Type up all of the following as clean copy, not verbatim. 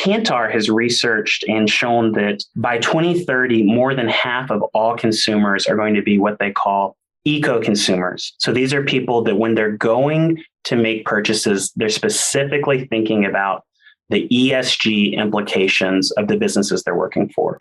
Kantar has researched and shown that by 2030, more than half of all consumers are going to be what they call eco-consumers. So these are people that when they're going to make purchases, they're specifically thinking about the ESG implications of the businesses they're working for.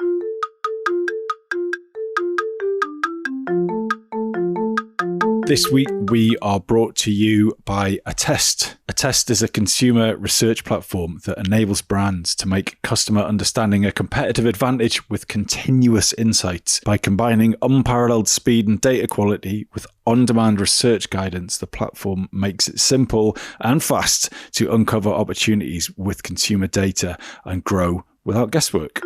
This week, we are brought to you by Attest. Attest is a consumer research platform that enables brands to make customer understanding a competitive advantage with continuous insights. By combining unparalleled speed and data quality with on-demand research guidance, the platform makes it simple and fast to uncover opportunities with consumer data and grow without guesswork.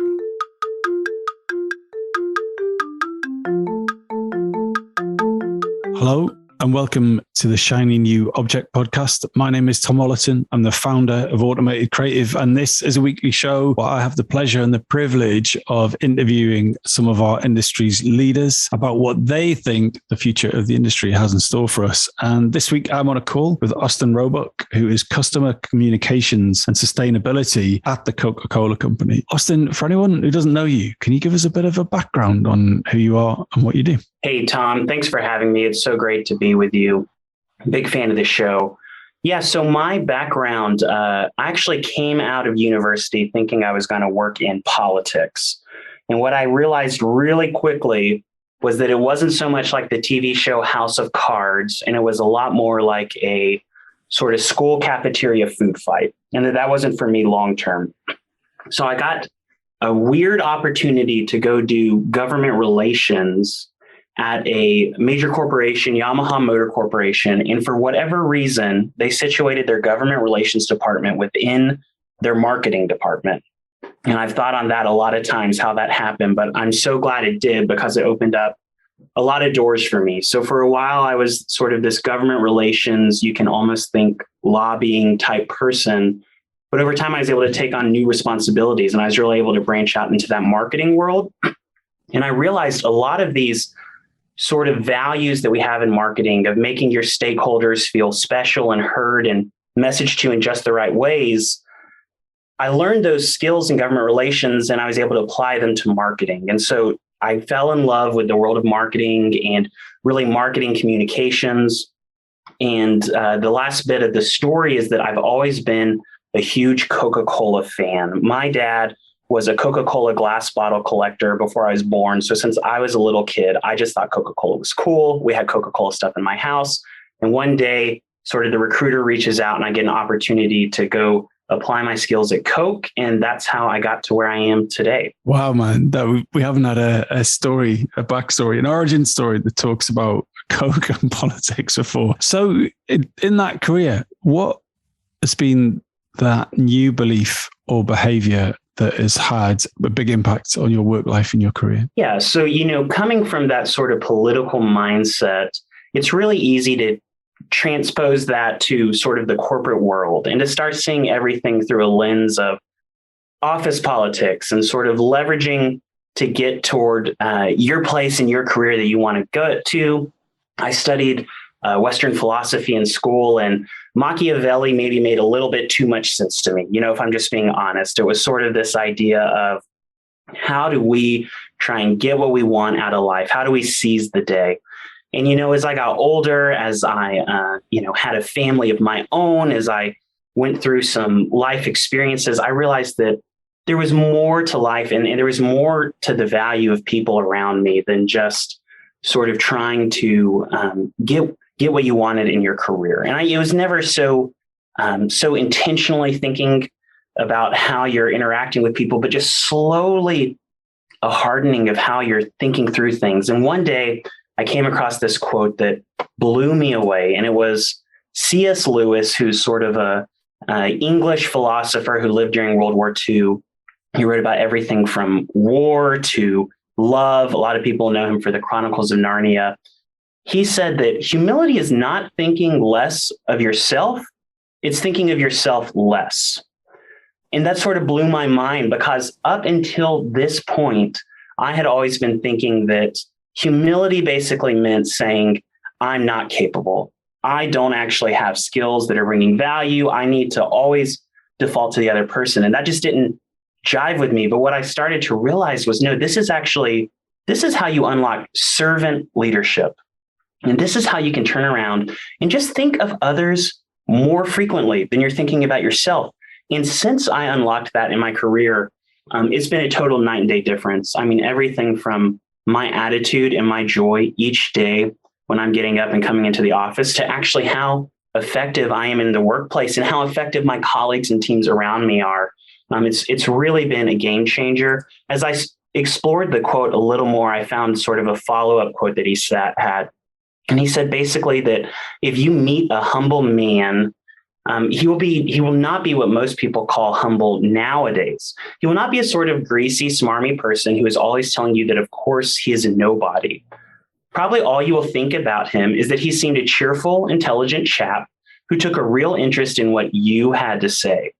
Hello and welcome to the Shiny New Object podcast. My name is Tom Ollerton. I'm the founder of Automated Creative, and this is a weekly show where I have the pleasure and the privilege of interviewing some of our industry's leaders about what they think the future of the industry has in store for us. And this week I'm on a call with Austin Roebuck, who is Customer Communications and Sustainability at the Coca-Cola Company. Austin, for anyone who doesn't know you, can you give us a bit of a background on who you are and what you do? Hey, Tom, thanks for having me. It's so great to be with you. Big fan of the show. Yeah, so my background, I actually came out of university thinking I was going to work in politics. And what I realized really quickly was that it wasn't so much like the TV show House of Cards, and it was a lot more like a sort of school cafeteria food fight, and that wasn't for me long term. So I got a weird opportunity to go do government relations at a major corporation, Yamaha Motor Corporation. And for whatever reason, they situated their government relations department within their marketing department. And I've thought on that a lot of times, how that happened, but I'm so glad it did because it opened up a lot of doors for me. So for a while, I was sort of this government relations, you can almost think lobbying type person. But over time, I was able to take on new responsibilities, and I was really able to branch out into that marketing world. And I realized a lot of these sort of values that we have in marketing of making your stakeholders feel special and heard and messaged to in just the right ways. I learned those skills in government relations and I was able to apply them to marketing. And so I fell in love with the world of marketing and really marketing communications. And the last bit of the story is that I've always been a huge Coca-Cola fan. My dad was a Coca-Cola glass bottle collector before I was born. So since I was a little kid, I just thought Coca-Cola was cool. We had Coca-Cola stuff in my house. And one day, sort of the recruiter reaches out and I get an opportunity to go apply my skills at Coke. And that's how I got to where I am today. Wow, man. We haven't had a story, a backstory, an origin story that talks about Coke and politics before. So in that career, what has been that new belief or behavior that has had a big impact on your work life and your career? Yeah. So, coming from that sort of political mindset, it's really easy to transpose that to sort of the corporate world and to start seeing everything through a lens of office politics and sort of leveraging to get toward your place in your career that you want to go to. I studied Western philosophy in school, and Machiavelli maybe made a little bit too much sense to me. If I'm just being honest, it was sort of this idea of how do we try and get what we want out of life? How do we seize the day? And, as I got older, as I, had a family of my own, as I went through some life experiences, I realized that there was more to life and there was more to the value of people around me than just sort of trying to get what you wanted in your career. And it was never so intentionally thinking about how you're interacting with people, but just slowly a hardening of how you're thinking through things. And one day I came across this quote that blew me away. And it was C.S. Lewis, who's sort of a English philosopher who lived during World War II. He wrote about everything from war to love. A lot of people know him for the Chronicles of Narnia. He said that humility is not thinking less of yourself, it's thinking of yourself less. And that sort of blew my mind because up until this point, I had always been thinking that humility basically meant saying, I'm not capable. I don't actually have skills that are bringing value. I need to always default to the other person. And that just didn't jive with me. But what I started to realize was, no, this is how you unlock servant leadership. And this is how you can turn around and just think of others more frequently than you're thinking about yourself. And since I unlocked that in my career, it's been a total night and day difference. I mean, everything from my attitude and my joy each day when I'm getting up and coming into the office to actually how effective I am in the workplace and how effective my colleagues and teams around me are. It's really been a game changer. As I explored the quote a little more, I found sort of a follow-up quote that he had. And he said basically that if you meet a humble man, he will not be what most people call humble nowadays. He will not be a sort of greasy, smarmy person who is always telling you that, of course, he is a nobody. Probably all you will think about him is that he seemed a cheerful, intelligent chap who took a real interest in what you had to say.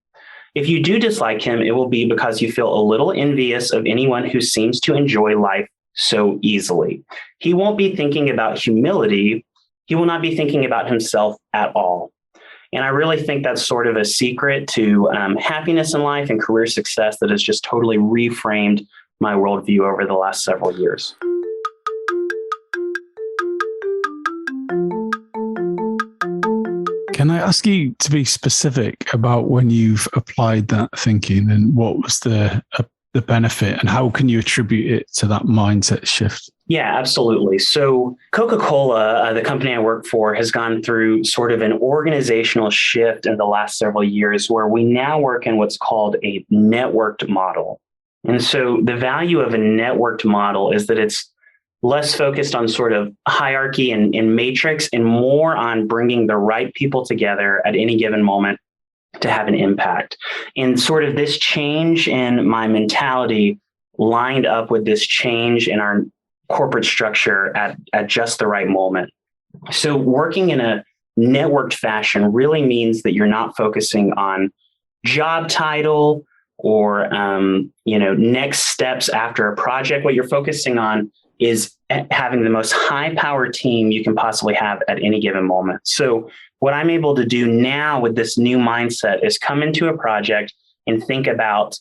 If you do dislike him, it will be because you feel a little envious of anyone who seems to enjoy life so easily. He won't be thinking about humility. He will not be thinking about himself at all. And I really think that's sort of a secret to happiness in life and career success that has just totally reframed my worldview over the last several years. Can I ask you to be specific about when you've applied that thinking and what was the benefit and how can you attribute it to that mindset shift? Yeah, absolutely. So Coca-Cola, the company I work for, has gone through sort of an organizational shift in the last several years where we now work in what's called a networked model. And so the value of a networked model is that it's less focused on sort of hierarchy and matrix and more on bringing the right people together at any given moment to have an impact. And sort of this change in my mentality lined up with this change in our corporate structure at just the right moment. So working in a networked fashion really means that you're not focusing on job title or next steps after a project. What you're focusing on is having the most high-powered team you can possibly have at any given moment. So what I'm able to do now with this new mindset is come into a project and think about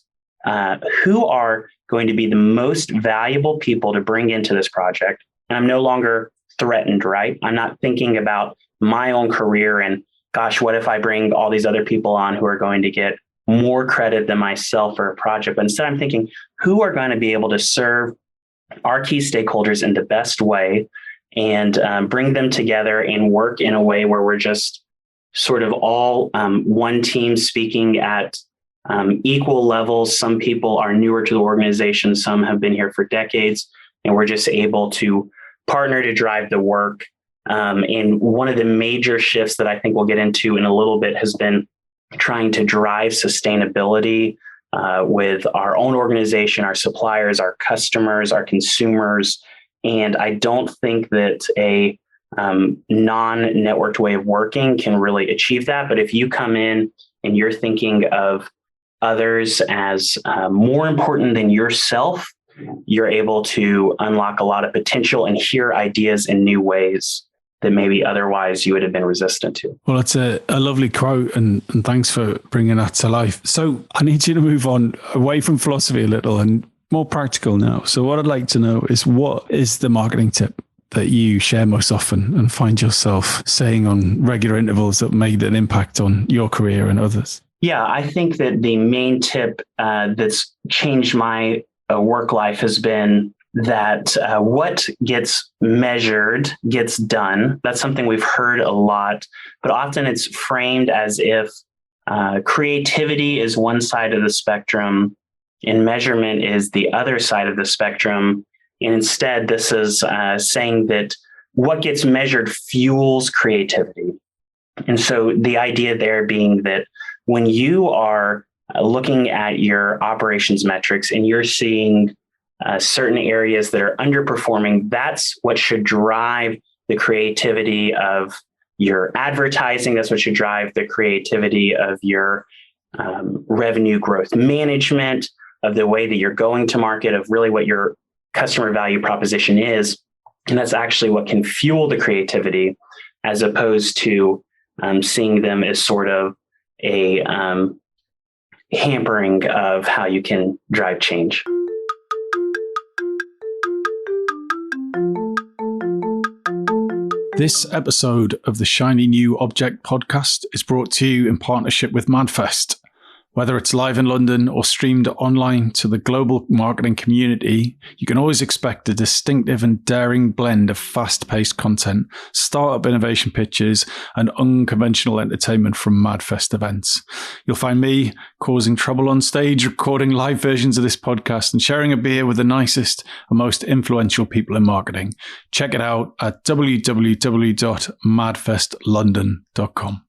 who are going to be the most valuable people to bring into this project. And I'm no longer threatened, right? I'm not thinking about my own career and, gosh, what if I bring all these other people on who are going to get more credit than myself for a project? But instead, I'm thinking who are going to be able to serve our key stakeholders in the best way and bring them together and work in a way where we're just sort of all one team speaking at equal levels. Some people are newer to the organization. Some have been here for decades, and we're just able to partner to drive the work. And one of the major shifts that I think we'll get into in a little bit has been trying to drive sustainability with our own organization, our suppliers, our customers, our consumers. And I don't think that a non-networked way of working can really achieve that. But if you come in and you're thinking of others as more important than yourself, you're able to unlock a lot of potential and hear ideas in new ways that maybe otherwise you would have been resistant to. Well, it's a lovely quote and thanks for bringing that to life. So I need you to move on away from philosophy a little and more practical now. So what I'd like to know is, what is the marketing tip that you share most often and find yourself saying on regular intervals that made an impact on your career and others? Yeah, I think that the main tip that's changed my work life has been that what gets measured gets done. That's something we've heard a lot, but often it's framed as if creativity is one side of the spectrum and measurement is the other side of the spectrum. And instead, this is saying that what gets measured fuels creativity. And so the idea there being that when you are looking at your operations metrics and you're seeing certain areas that are underperforming, that's what should drive the creativity of your advertising. That's what should drive the creativity of your revenue growth management, of the way that you're going to market, of really what your customer value proposition is. And that's actually what can fuel the creativity, as opposed to seeing them as sort of a hampering of how you can drive change. This episode of the Shiny New Object podcast is brought to you in partnership with MadFest. Whether it's live in London or streamed online to the global marketing community, you can always expect a distinctive and daring blend of fast-paced content, startup innovation pitches, and unconventional entertainment from MadFest events. You'll find me causing trouble on stage, recording live versions of this podcast, and sharing a beer with the nicest and most influential people in marketing. Check it out at www.madfestlondon.com.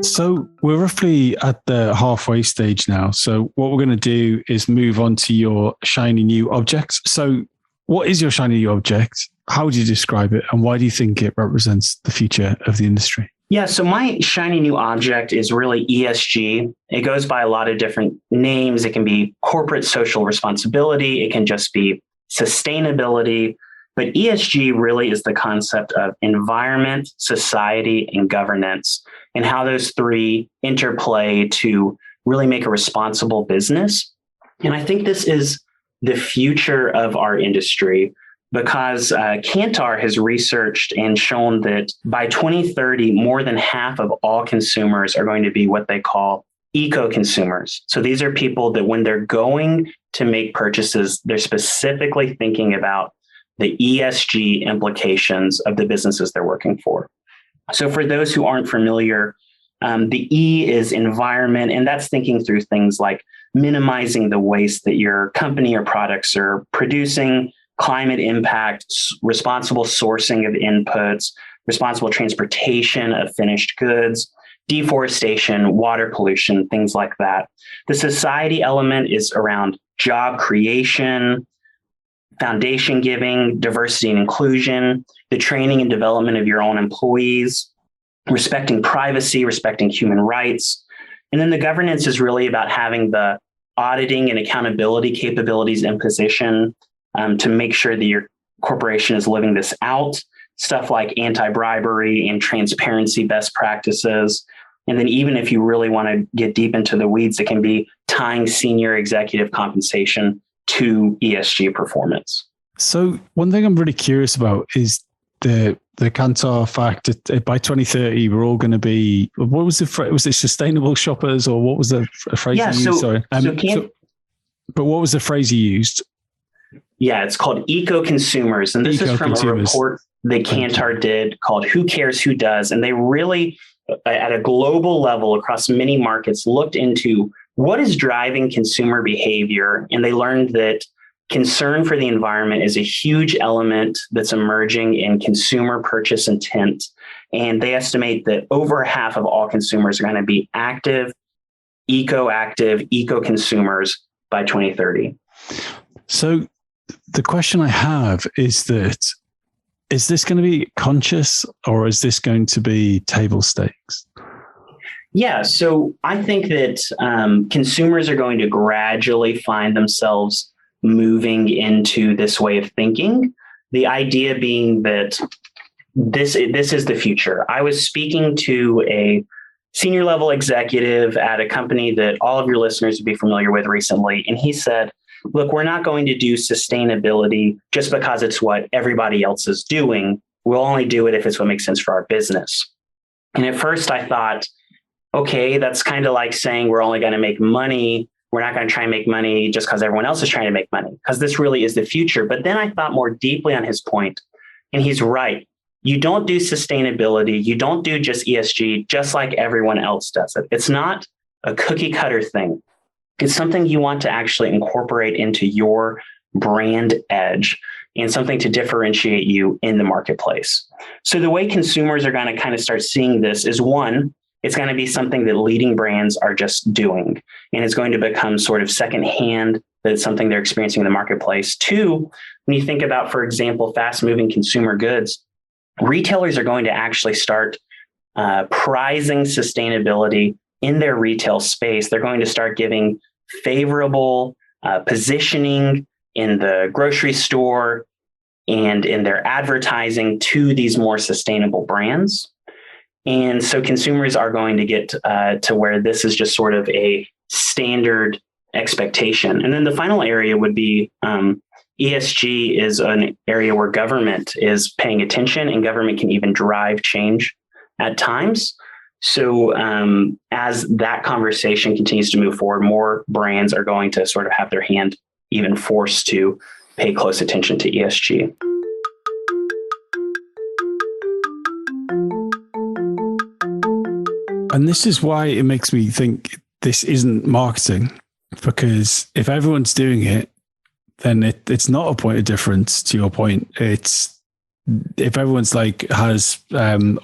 So we're roughly at the halfway stage now. So what we're going to do is move on to your shiny new objects. So what is your shiny new object? How would you describe it? And why do you think it represents the future of the industry? Yeah, so my shiny new object is really ESG. It goes by a lot of different names. It can be corporate social responsibility. It can just be sustainability. But ESG really is the concept of environment, society, and governance, and how those three interplay to really make a responsible business. And I think this is the future of our industry because Kantar has researched and shown that by 2030, more than half of all consumers are going to be what they call eco-consumers. So these are people that when they're going to make purchases, they're specifically thinking about the ESG implications of the businesses they're working for. So for those who aren't familiar, the E is environment, and that's thinking through things like minimizing the waste that your company or products are producing, climate impact, responsible sourcing of inputs, responsible transportation of finished goods, deforestation, water pollution, things like that. The society element is around job creation, foundation giving, diversity and inclusion, the training and development of your own employees, respecting privacy, respecting human rights. And then the governance is really about having the auditing and accountability capabilities in position to make sure that your corporation is living this out, stuff like anti-bribery and transparency best practices. And then even if you really want to get deep into the weeds, it can be tying senior executive compensation to ESG performance. So one thing I'm really curious about is the Kantar fact that by 2030 we're all going to be, what was the phrase? Was it sustainable shoppers, or what was the phrase you used? Sorry. But what was the phrase you used? Yeah, it's called eco-consumers. And this is from a report that Kantar did called Who Cares Who Does? And they really, at a global level across many markets, looked into what is driving consumer behavior. And they learned that concern for the environment is a huge element that's emerging in consumer purchase intent. And they estimate that over half of all consumers are going to be active, eco-consumers by 2030. So the question I have is that, is this going to be conscious, or is this going to be table stakes? Yeah, so I think that consumers are going to gradually find themselves moving into this way of thinking. The idea being that this is the future. I was speaking to a senior level executive at a company that all of your listeners would be familiar with recently, and he said, look, we're not going to do sustainability just because it's what everybody else is doing. We'll only do it if it's what makes sense for our business. And at first I thought, okay, that's kind of like saying we're only going to make money. We're not going to try and make money just because everyone else is trying to make money, because this really is the future. But then I thought more deeply on his point, and he's right. You don't do sustainability. You don't do just ESG just like everyone else does it. It's not a cookie cutter thing. It's something you want to actually incorporate into your brand edge and something to differentiate you in the marketplace. So the way consumers are going to kind of start seeing this is, one, it's going to be something that leading brands are just doing, and it's going to become sort of secondhand, that it's something they're experiencing in the marketplace. Two, when you think about, for example, fast moving consumer goods, retailers are going to actually start prizing sustainability in their retail space. They're going to start giving favorable positioning in the grocery store and in their advertising to these more sustainable brands. And so consumers are going to get to where this is just sort of a standard expectation. And then the final area would be ESG is an area where government is paying attention, and government can even drive change at times. So as that conversation continues to move forward, more brands are going to sort of have their hand even forced to pay close attention to ESG. And this is why it makes me think this isn't marketing, because if everyone's doing it, then it's not a point of difference. To your point, it's if everyone's like has, and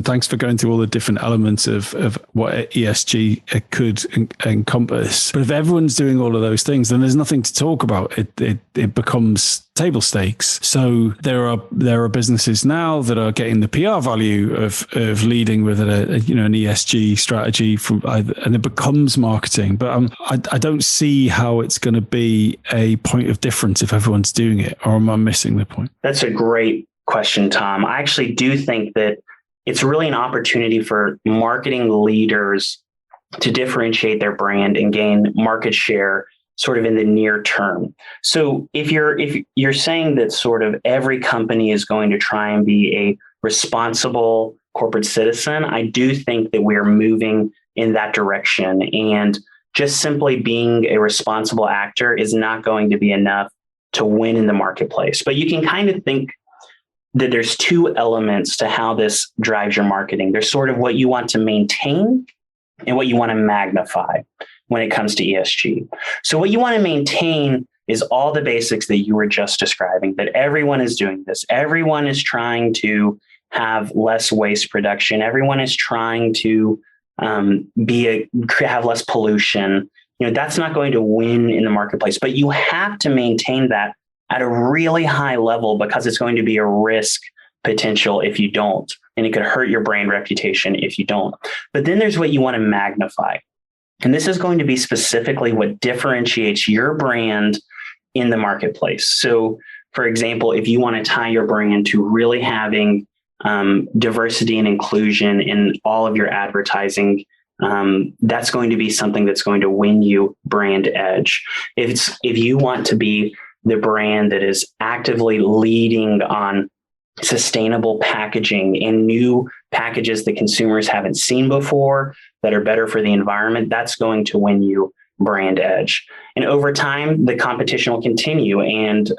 thanks for going through all the different elements of what ESG could encompass. But if everyone's doing all of those things, then there's nothing to talk about. It becomes table stakes. So there are businesses now that are getting the PR value of leading with an ESG strategy and it becomes marketing. But I don't see how it's going to be a point of difference if everyone's doing it, or am I missing the point? That's a great question, Tom. I actually do think that it's really an opportunity for marketing leaders to differentiate their brand and gain market share sort of in the near term. So if you're saying that sort of every company is going to try and be a responsible corporate citizen, I do think that we're moving in that direction. And just simply being a responsible actor is not going to be enough to win in the marketplace. But you can kind of think that there's two elements to how this drives your marketing. There's sort of what you want to maintain and what you want to magnify when it comes to ESG. So what you want to maintain is all the basics that you were just describing, that everyone is doing this. Everyone is trying to have less waste production. Everyone is trying to have less pollution. That's not going to win in the marketplace, but you have to maintain that at a really high level, because it's going to be a risk potential if you don't, and it could hurt your brand reputation if you don't. But then there's what you want to magnify. And this is going to be specifically what differentiates your brand in the marketplace. So, for example, if you want to tie your brand to really having diversity and inclusion in all of your advertising, that's going to be something that's going to win you brand edge. If you want to be the brand that is actively leading on sustainable packaging and new packages that consumers haven't seen before that are better for the environment, that's going to win you brand edge. And over time, the competition will continue and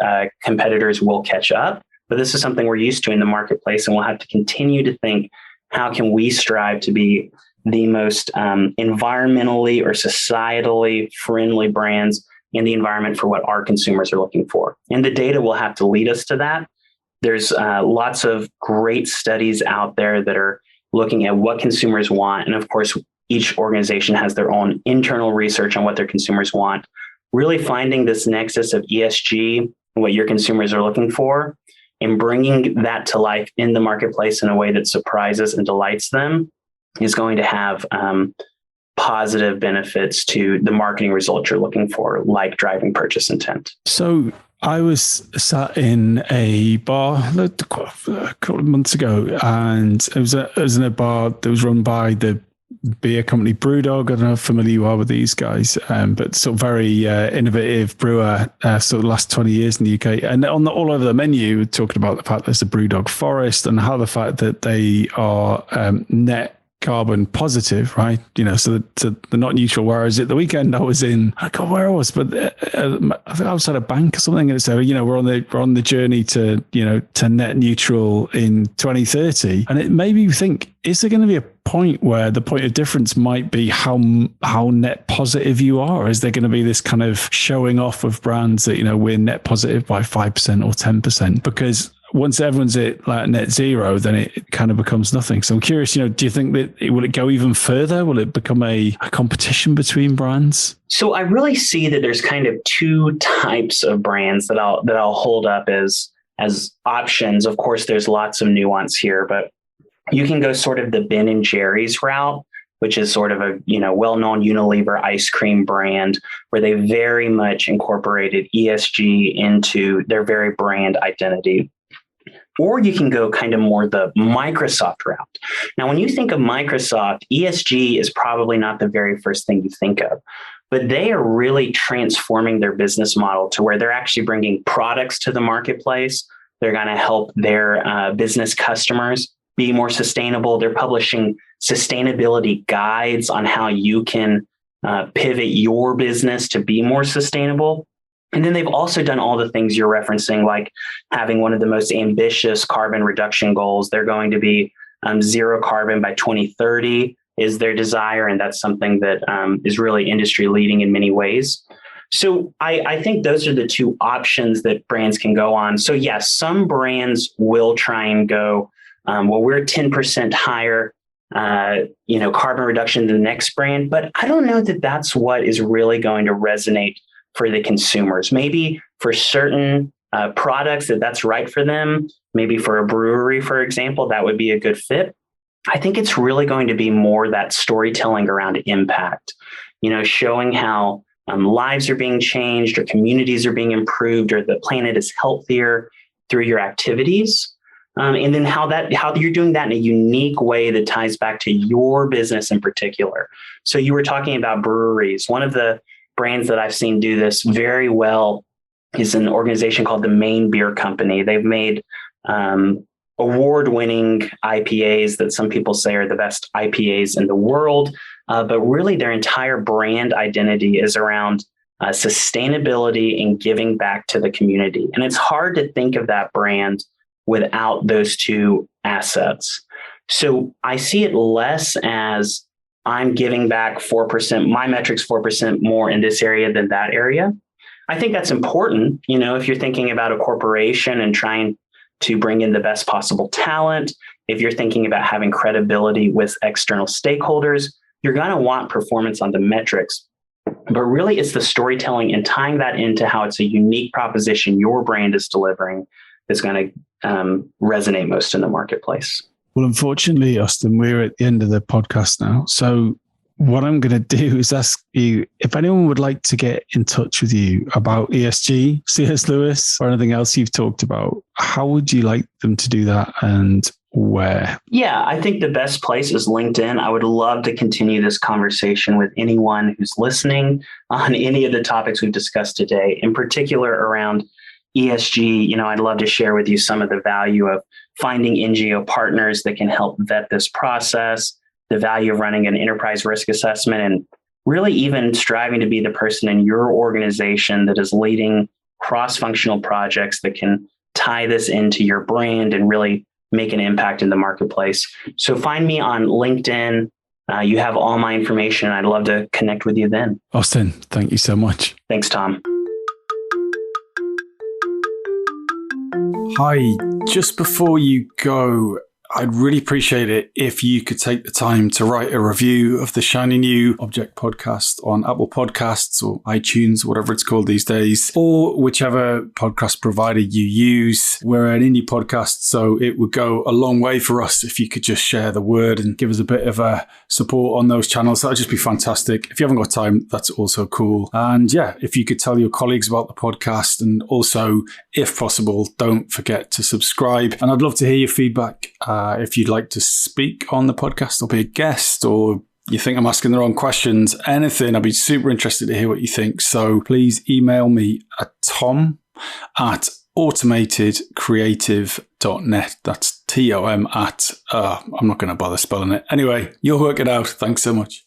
competitors will catch up. But this is something we're used to in the marketplace, and we'll have to continue to think, how can we strive to be the most environmentally or societally friendly brands in the environment for what our consumers are looking for? And the data will have to lead us to that. There's lots of great studies out there that are looking at what consumers want. And of course, each organization has their own internal research on what their consumers want. Really finding this nexus of ESG and what your consumers are looking for, and bringing that to life in the marketplace in a way that surprises and delights them is going to have positive benefits to the marketing results you're looking for, like driving purchase intent. So I was sat in a bar a couple of months ago, and it was in a bar that was run by the beer company Brewdog. I don't know how familiar you are with these guys, but sort of very innovative brewer, sort of the last 20 years in the UK. And all over the menu, talking about the fact there's a Brewdog Forest, and how the fact that they are net carbon positive, right? So they're not neutral. Whereas at the weekend I was in, I can't remember where I was, but I think I was at a bank or something, and it said, we're on the journey to net neutral in 2030. And it made me think, is there going to be a point where the point of difference might be how net positive you are? Is there going to be this kind of showing off of brands that, we're net positive by 5% or 10%? Because once everyone's at like net zero, then it kind of becomes nothing. So I'm curious, do you think that will it go even further? Will it become a competition between brands? So I really see that there's kind of two types of brands that I'll hold up as options. Of course, there's lots of nuance here, but you can go sort of the Ben and Jerry's route, which is sort of a well-known Unilever ice cream brand, where they very much incorporated ESG into their very brand identity. or you can go kind of more the Microsoft route. Now, when you think of Microsoft, ESG is probably not the very first thing you think of, but they are really transforming their business model to where they're actually bringing products to the marketplace. They're going to help their business customers be more sustainable. They're publishing sustainability guides on how you can pivot your business to be more sustainable. And then they've also done all the things you're referencing, like having one of the most ambitious carbon reduction goals. They're going to be zero carbon by 2030 is their desire. And that's something that is really industry leading in many ways. So I think those are the two options that brands can go on. So yes, some brands will try and go, well, we're 10% higher, carbon reduction than the next brand. But I don't know that that's what is really going to resonate for the consumers. Maybe for certain products that's right for them. Maybe for a brewery, for example, that would be a good fit. I think it's really going to be more that storytelling around impact, showing how lives are being changed or communities are being improved or the planet is healthier through your activities. And then how you're doing that in a unique way that ties back to your business in particular. So you were talking about breweries. One of the brands that I've seen do this very well is an organization called the Maine Beer Company. They've made award-winning IPAs that some people say are the best IPAs in the world. But really their entire brand identity is around sustainability and giving back to the community. And it's hard to think of that brand without those two assets. So I see it less as I'm giving back 4%, my metrics 4% more in this area than that area. I think that's important. If you're thinking about a corporation and trying to bring in the best possible talent, if you're thinking about having credibility with external stakeholders, you're going to want performance on the metrics. But really, it's the storytelling and tying that into how it's a unique proposition your brand is delivering that's going to resonate most in the marketplace. Well, unfortunately, Austin, we're at the end of the podcast now. So what I'm going to do is ask you if anyone would like to get in touch with you about ESG, C.S. Lewis, or anything else you've talked about. How would you like them to do that and where? Yeah, I think the best place is LinkedIn. I would love to continue this conversation with anyone who's listening on any of the topics we've discussed today, in particular around ESG. I'd love to share with you some of the value of finding NGO partners that can help vet this process, the value of running an enterprise risk assessment, and really even striving to be the person in your organization that is leading cross-functional projects that can tie this into your brand and really make an impact in the marketplace. So find me on LinkedIn. You have all my information. I'd love to connect with you then. Austin, thank you so much. Thanks, Tom. Hi, just before you go, I'd really appreciate it if you could take the time to write a review of the Shiny New Object podcast on Apple Podcasts or iTunes, whatever it's called these days, or whichever podcast provider you use. We're an indie podcast, so it would go a long way for us if you could just share the word and give us a bit of a support on those channels. That'd just be fantastic. If you haven't got time, that's also cool. And yeah, if you could tell your colleagues about the podcast, and also, if possible, don't forget to subscribe. And I'd love to hear your feedback. If you'd like to speak on the podcast or be a guest, or you think I'm asking the wrong questions, anything, I'd be super interested to hear what you think. So please email me at tom@automatedcreative.net. That's TOM at, I'm not going to bother spelling it. Anyway, you'll work it out. Thanks so much.